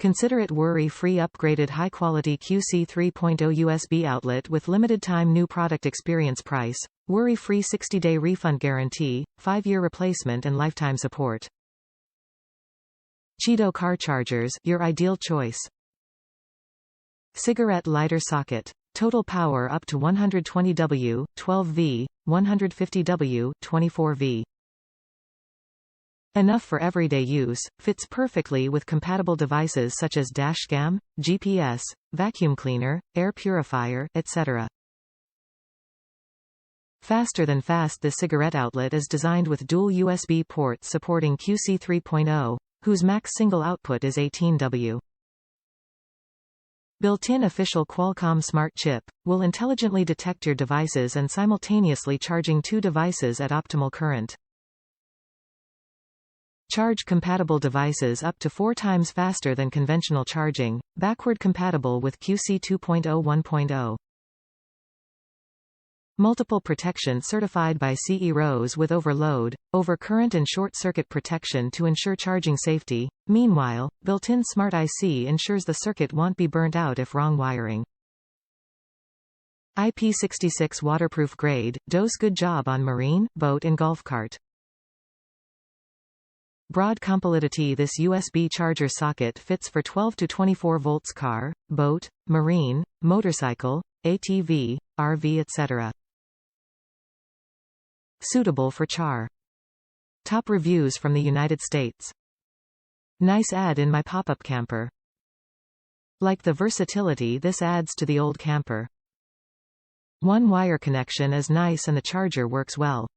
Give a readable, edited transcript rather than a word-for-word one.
Considerate Worry-Free Upgraded High-Quality QC 3.0 USB Outlet with Limited-Time New Product Experience Price, Worry-Free 60-Day Refund Guarantee, 5-Year Replacement and Lifetime Support. Qidoe Car Chargers, your ideal choice. Cigarette Lighter Socket. Total power up to 120 W, 12 V, 150 W, 24 V. Enough for everyday use, fits perfectly with compatible devices such as dashcam, GPS, vacuum cleaner, air purifier, etc. Faster than fast. This cigarette outlet is designed with dual USB ports supporting QC 3.0, whose max single output is 18 W. Built-in official Qualcomm smart chip, will intelligently detect your devices and simultaneously charging two devices at optimal current. Charge compatible devices up to 4 times faster than conventional charging, backward compatible with QC 2.0 1.0. Multiple protection certified by CE RoHS with overload, overcurrent and short circuit protection to ensure charging safety. Meanwhile, built-in Smart IC ensures the circuit won't be burnt out if wrong wiring. IP66 waterproof grade, does good job on marine, boat and golf cart. Broad compatibility. This USB charger socket fits for 12 to 24 volts car, boat, marine, motorcycle, ATV, RV etc. Suitable for char. Top reviews from the United States. Nice add in my pop-up camper. Like the versatility this adds to the old camper. One wire connection is nice and the charger works well.